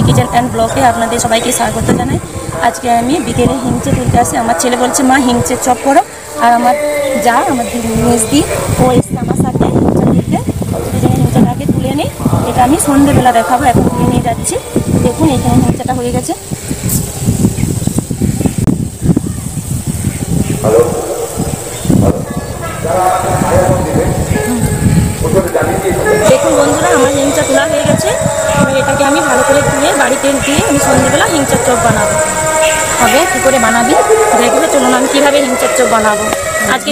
Family kitchen and ব্লগে আপনাদের সবাইকে স্বাগত জানাই। আজকে আমি বিকেলে হিংচে তুলতে আসি। আমার ছেলে বলছে মা হিংচের চপ করো, আর আমার যা আমার মেজদি ও এসছে আমার সাথে হিংচা তুলতে। দুজনে হিংচাটাকে তুলে নিই, এটা আমি সন্ধ্যেবেলা দেখাবো। এখন তুলে নিয়ে যাচ্ছি, দেখুন এখানে হিংচাটা হয়ে গেছে। দেখুন বন্ধুরা, আমার হিংচা তোলা হয়ে গেছে। এটাকে আমি ভালো করে ধুয়ে বাড়িতে দিয়ে আমি সন্ধ্যেবেলা হিংচার চপ বানাবো। হবে কী করে বানাবি দেখবে, চলুন আমি কীভাবে হিংচার চপ বানাবো। আজকে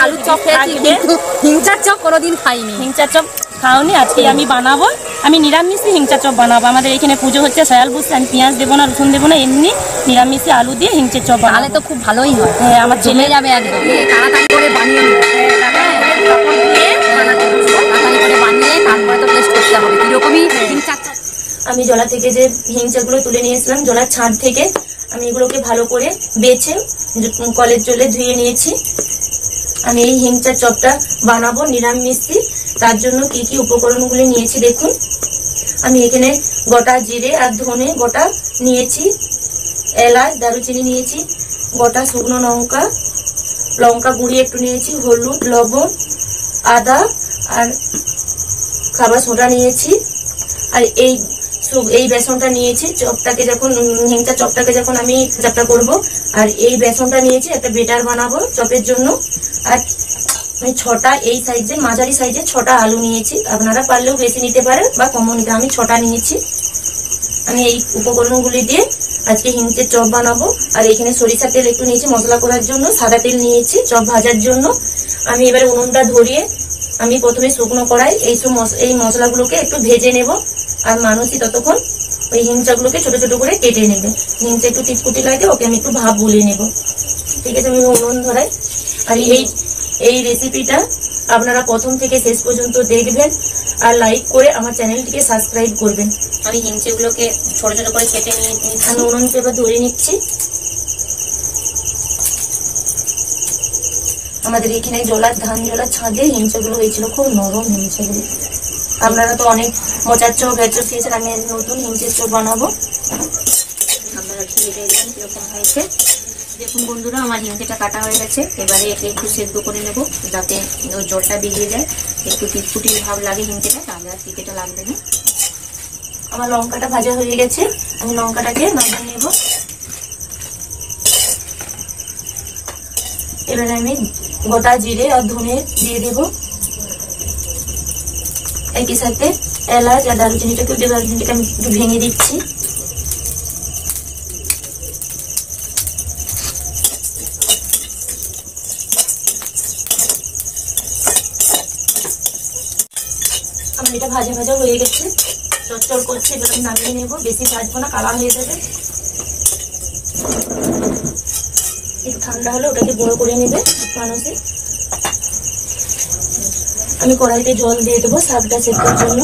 আলুর চপ খেয়েছি, কিন্তু হিংচার চপ কোনোদিন খাইনি। হিংচার চপ খাওনি, আজকে আমি বানাবো। আমি নিরামিষই হিংচার চপ বানাবো। আমাদের এখানে পুজো হচ্ছে, সয়াল বুঝছে, আমি পেঁয়াজ দেবো না, রসুন দেবো না, এমনি নিরামিষে আলু দিয়ে হিংচের চপ বানালে তো খুব ভালোই হয়। হ্যাঁ, আমার জমে যাবে একদম। তাড়াতাড়ি করে বানিয়ে তারপরে তো টেস্ট করতে হবে কিরকমই হিংচার চপ। আমি জলা থেকে যে হিংচাগুলো তুলে নিয়েছিলাম, জলার ছাদ থেকে আমি এগুলোকে ভালো করে বেছে কলের জলে ধুয়ে নিয়েছি। আমি এই হিংচার চপটা বানাবো নিরামিষি। তার জন্য কি কি উপকরণগুলি নিয়েছি দেখুন। আমি এখানে গোটা জিরে আর ধনে গোটা নিয়েছি, এলাচ দারুচিনি নিয়েছি, গোটা শুকনো লঙ্কা, লঙ্কা গুঁড়ি একটু নিয়েছি, হলুদ, লবণ, আদা আর খাবার সোডা নিয়েছি। আর এই বেসনটা নিয়েছি চপটাকে যখন হিংচা চপটাকে যখন আমি চাপটা করব। আর এই বেসনটা নিয়েছি একটা বেটার বানাবো চপের জন্য। আর আমি 6টা এই সাইজে মাঝারি সাইজে 6টা আলু নিয়েছি। আপনারা পারলেও বেশি নিতে পারেন বা কমও নিতে, আমি 6টা নিয়েছি। আমি এই উপকরণগুলি দিয়ে আজকে হিংচের চপ বানাবো। আর এখানে সরিষার তেল একটু নিয়েছি মশলা করার জন্য, সাদা তেল নিয়েছি চপ ভাজার জন্য। আমি এবারে উনুনটা ধরিয়ে আমি প্রথমে শুকনো কড়াই এই মশলাগুলোকে একটু ভেজে নেব। আর মানুষই ততক্ষণ ওই হিংচাগুলোকে ছোট ছোট করে কেটে নেবে। হিংচা একটু টিটকুটি লাগে, ওকে আমি একটু ভাপ বলিয়ে নেব। ঠিক আছে, আমি উনুন ধরাই। আর এই রেসিপিটা আপনারা প্রথম থেকে শেষ পর্যন্ত দেখবেন আর লাইক করে আমার চ্যানেলটিকে সাবস্ক্রাইব করবেন। আমি হিংচেগুলোকে ছোট ছোট করে কেটে নিয়ে আমি উনুনকে এবার ধরে নিচ্ছি। আমাদের এখানে ধান জলার ছাদে হিংচাগুলো হয়েছিল, খুব নরম হিংচাগুলো। আপনারা তো অনেক মোচার চপ চপ খেয়েছেন, আমি নতুন হিংচের চপ বানাবো। আপনারা খেয়ে দেখবেন কিরকম হয়েছে। দেখুন বন্ধুরা, আমার হিংচেটা কাটা হয়ে গেছে। এবারে একে একটু সেদ্ধ করে নেব, যাতে ওই জলটা বেরিয়ে যায়। একটু টিটকুটি ভাব লাগে হিংচেটা, তাহলে আর তিতেটা লাগবে না। আমার লঙ্কাটা ভাজা হয়ে গেছে, আমি লঙ্কাটাকে নামিয়ে নেব। এবারে আমি গোটা জিরে আর ধনে দিয়ে দেব। একই সাথে এলাচ আর দারুচিনিটাকে আমি একটু ভেঙে দিচ্ছি। আমার এটা ভাজা ভাজা হয়ে গেছে, চটচট করছে। এবার আমি নামিয়ে নেবো, বেশি ভাজবো না, কালার হয়ে যাবে। একটু ঠান্ডা হলে ওটাকে গুঁড়ো করে নেবে মানুষে। আমি কড়াইতে জল দিয়ে দেবো শাকটা সেদ্ধর জন্য।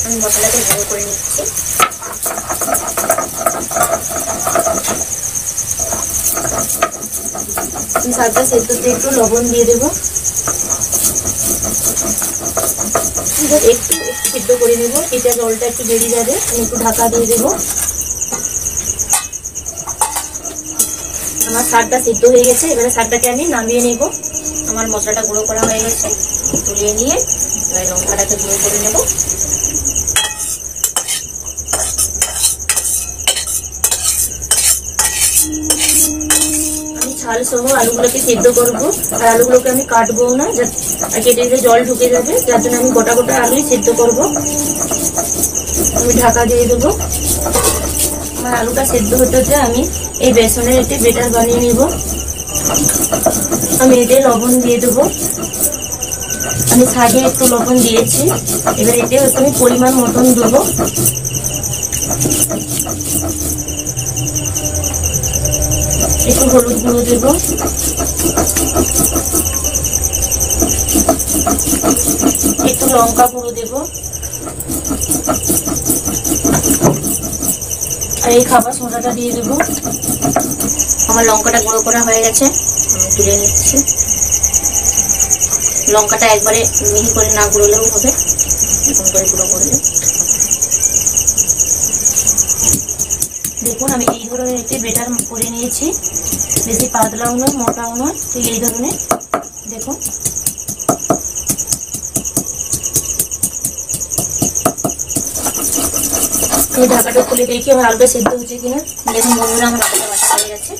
আমি মশলাকে গুঁড়ো করে নিচ্ছি। শাকটা সেদ্ধতে একটু লবণ দিয়ে দেবো, একটু সিদ্ধ করে নেবো। এটা জলটা একটু বেরিয়ে যাবে, আমি একটু ঢাকা দিয়ে দেবো। আমার শাকটা সিদ্ধ হয়ে গেছে, এবারে শাকটাকে আমি নামিয়ে নেব। আমার মশলাটা গুঁড়ো করা হয়ে গেছে, তুলিয়ে নিয়ে এবার লঙ্কাটাকে গুঁড়ো করে নেব। আমি ছাল সহ আলুগুলোকে সিদ্ধ করবো। আর আলুগুলোকে আমি কাটবো না, কেটে দিলে জল ঢুকে যাবে, যার জন্য আমি গোটা গোটা আলুই সিদ্ধ করবো। আমি ঢাকা দিয়ে দেবো। আমার আলুটা সিদ্ধ হতে হতে আমি এই বেসনের একটি বেটার বানিয়ে নিব। আমি এতে লবণ দিয়ে দেবো। আমি শাকে একটু লবণ দিয়েছি, এবার এতে হচ্ছে আমি পরিমাণ মতন দেবো। একটু হলুদ গুঁড়ো দেবো, একটু লঙ্কা গুঁড়ো দেবো, আর এই খাবার সোডাটা দিয়ে দেবো। আমার লঙ্কাটা গুঁড়ো করা হয়ে গেছে, আমি তুলে নিচ্ছি। লঙ্কাটা একবারে মিহি করে না গুঁড়োলেও হবে, এরকম করে গুঁড়ো করলে। দেখুন আমি এই ধরনের একটি বেটার করে নিয়েছি, বেশি পাতলাও নয় মোটাও নয়, তো এই ধরনের দেখুন। আমি ঢাকাটা খুলে দেখি আমার আলুটা সিদ্ধ হচ্ছে কিনা। দেখুন বন্ধুরা আমার আলুটা বাটা হয়ে গেছে।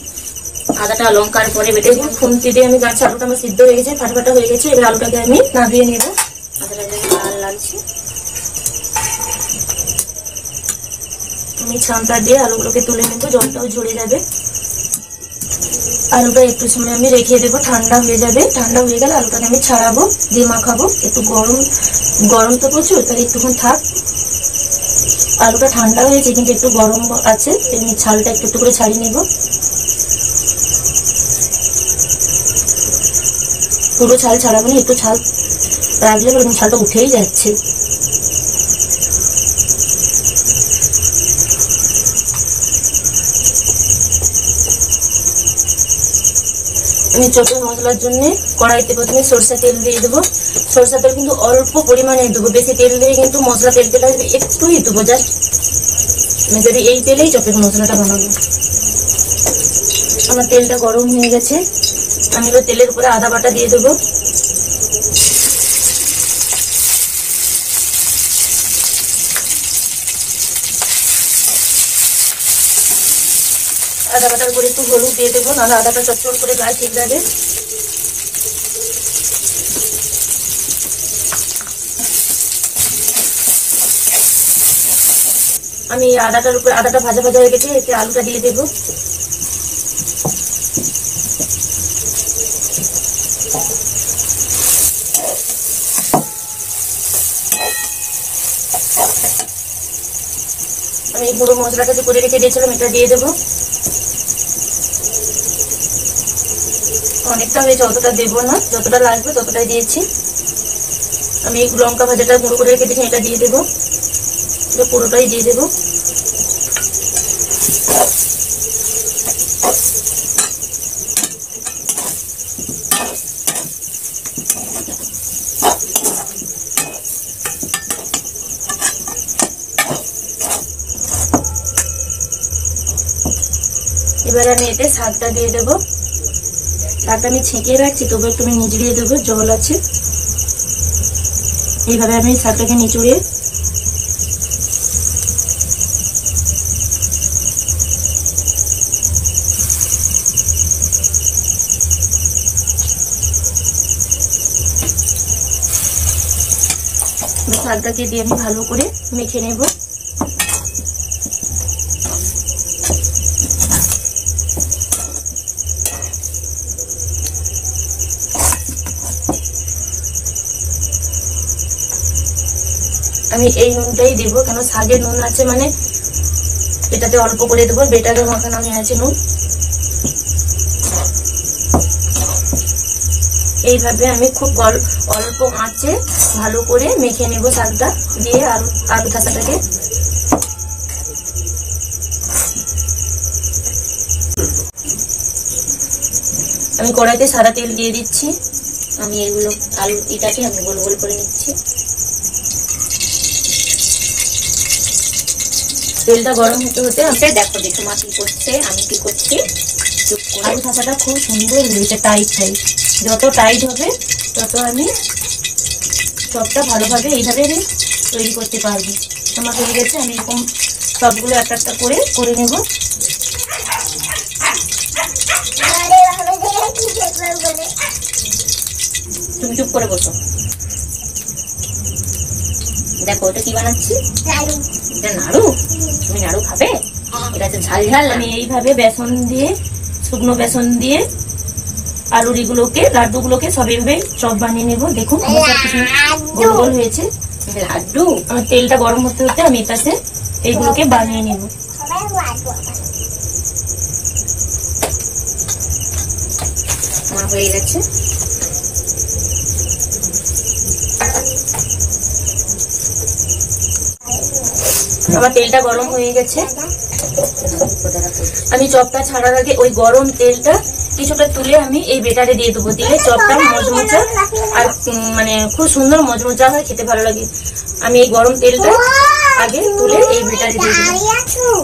আদাটা লঙ্কার পরে বেটে খুন্তি দিয়ে আমি গাছ আলুটা আমার সিদ্ধ হয়ে গেছে, ফাটাফাটা হয়ে গেছে। এবার আলুটাকে আমি নামিয়ে নেব। আদাটা লাল লাগছে, আমি ছানটা দিয়ে আলুগুলোকে তুলে নেব, জলটাও ঝরে যাবে। আলুটা একটু সময় আমি রেখে দেবো, ঠান্ডা হয়ে যাবে। ঠান্ডা হয়ে গেলে আলুটাকে আমি ছাড়াবো, দিয়ে মাখাবো। একটু গরম তো প্রচুর, তাহলে একটুক্ষণ থাক। আলুটা ঠান্ডা হয়েছে কিন্তু একটু গরম আছে, এমনি ছালটা একটু একটু করে ছাড়িয়ে নেব। পুরো ছাল ছাড়াবো না, একটু ছাল রাখলে ছালটা উঠেই যাচ্ছে। আমি চপের মশলার জন্য কড়াইতে প্রথমে সরষা তেল দিয়ে দেবো। সরষা তেল কিন্তু অল্প পরিমাণে দেবো, বেশি তেল দিয়ে কিন্তু মশলা তেলটা একটুই দেবো, জাস্ট আমি যদি এই তেলেই চপের মশলাটা বানাবো। আমার তেলটা গরম হয়ে গেছে, আমি এবার তেলের উপরে আদা বাটা দিয়ে দেবো। আদা বাটার করে একটু হলুদ দিয়ে দেবো, নাহলে আদাটা চটচট করে গায়ে ঠিক যাবে। আমি আদাটার উপরে আদাটা ভাজা ভাজা হয়ে গেছে, এতে আলুটা দিয়ে দেবো। আমি পুরো মশলাটা যে করে রেখে দিয়েছিলাম এটা দিয়ে দেবো। অনেকটা হয়েছে, অতটা দেবো না, যতটা লাগবে ততটাই দিয়েছি। আমি লঙ্কা ভাজাটা গুঁড়ো করে রেখে দিয়েছি, এটা দিয়ে দেবো, পুরোটাই দিয়ে দেবো। এবার আমি এতে শাকটা দিয়ে দেবো। শাকটা আমি ছেঁকিয়ে রাখছি, তবু একটু আমি নিচড়িয়ে দেবো, জল আছে। এইভাবে আমি শাকটাকে নিচড়িয়ে শাকটাকে দিয়ে আমি ভালো করে মেখে নেব। আমি এই নুনটাই দেবো, কেন শাকের নুন আছে মানে এটাতে অল্প করে দেবো, বেটারে মাখানো আছে নুন। এইভাবে আমি খুব অল্প আঁচে ভালো করে মেখে নেব শাকটা দিয়ে আলু ঠাসাটাকে। আমি কড়াইতে সাদা তেল দিয়ে দিচ্ছি। আমি এগুলো এটাকে আমি গোল গোল করে নিচ্ছি। তেলটা গরম হতে হতে আপনি দেখো মা কি করছে, আমি কি করছি। আলু ঠাসাটা খুব সুন্দর হয়েছে, টাইট টাইট। যত টাইট হবে তত আমি চপটা ভালোভাবে এইভাবে আমি তৈরি করতে পারবো। আমার হয়ে গেছে, আমি এরকম সবগুলো একটা একটা করে নেব। তুমি চুপ করে বসো। দেখো এটা কি বানাচ্ছি, এটা নাড়ু। তুমি নাড়ু খাবে? এটা হচ্ছে ঝাল ঝাল। আমি এইভাবে বেসন দিয়ে, শুকনো বেসন দিয়ে আলুর এগুলোকে, লাড্ডুগুলোকে সব এইভাবে চপ বানিয়ে নেবো। দেখুন গোল গোল হয়েছে লাড্ডু। আমার তেলটা গরম হতে হতে আমি এটাতে এইগুলোকে বানিয়ে নেব। আমার হয়ে গেছে। আমার তেলটা গরম হয়ে গেছে। আমি চপটা ছাড়ার আগে ওই গরম তেলটা কিছুটা তুলে আমি এই বেটারে দিয়ে দেবো, দিলে চপটা মচমচা আর মানে খুব সুন্দর মচমচা হয়, খেতে ভালো লাগে। আমি এই গরম তেলটা আগে তুলে এই বেটারে দিয়ে দেবো।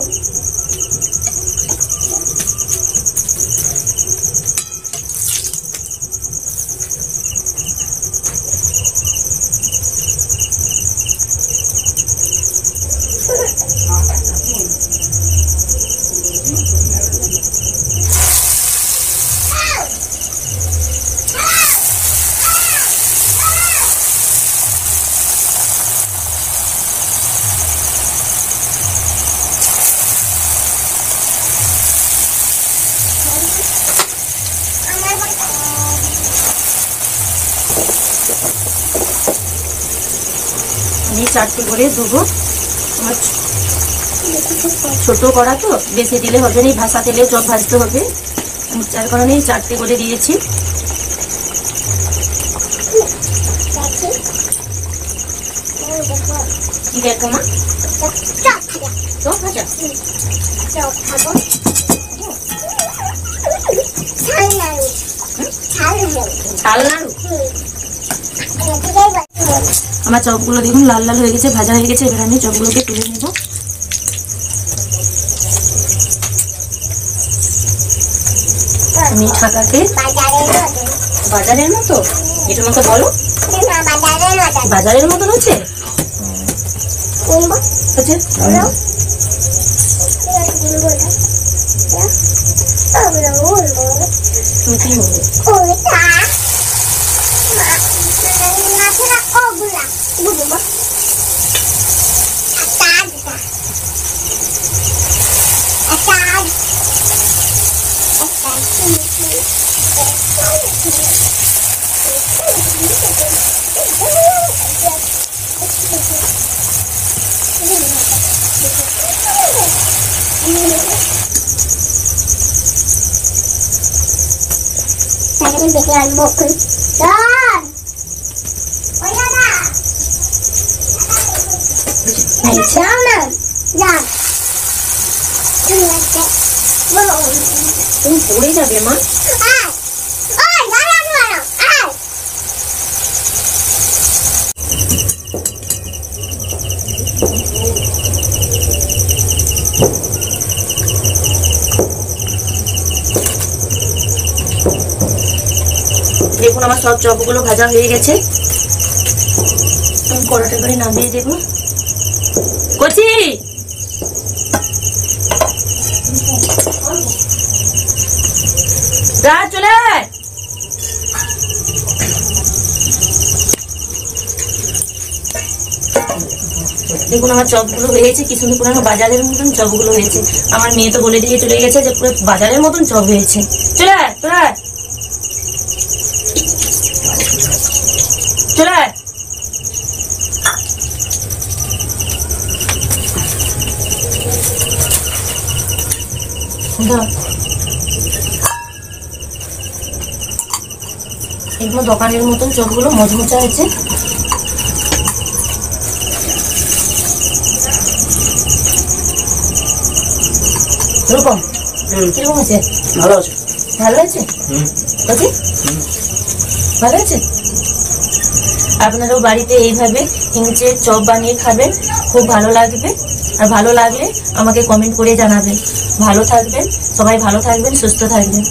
আমি 4টে করে দেবো। আমার ছোট কড়া তো বেশি দিলে হবে না, ভাসা তেলেও চপ ভাজতে হবে, যার কারণে 4টে করে দিয়েছি। কি দেখো মা, চপ ভাজা ঝাল নাড়ু। আমার চপগুলো দেখুন লাল লাল হয়ে গেছে, ভাজা হয়ে গেছে। এবার আমি চপগুলোকে তুলে নেব। আমি ঢাকাতে বাজারের মতো, এটার মতো বলো, বাজারের মতন হচ্ছে। তুমি কি বলবে? তুমি পড়ে যাবে মা। দেখুন আমার সব চপগুলো ভাজা হয়ে গেছে। আমি কড়াটা করে নামিয়ে দেব। কচি চলে দেখুন আমার চপগুলো হয়েছে, কি সুন্দর পুরো বাজারের মতন চপগুলো হয়েছে। আমার মেয়ে তো বলে দিয়ে চলে গেছে যে পুরো বাজারের মতন চপ হয়েছে। চলে তোরা চলে এগুলো দোকানের মতন চপগুলো মচমচা হয়েছে। কিরকম কিরকম আছে? ভালো আছে, ভালো আছে, ভালো আছে। আপনারাও বাড়িতে এইভাবে হিংচের চপ বানিয়ে খাবেন, খুব ভালো লাগবে। আর ভালো লাগলে আমাকে কমেন্ট করে জানাবেন। ভালো থাকবেন, সবাই ভালো থাকবেন, সুস্থ থাকবেন।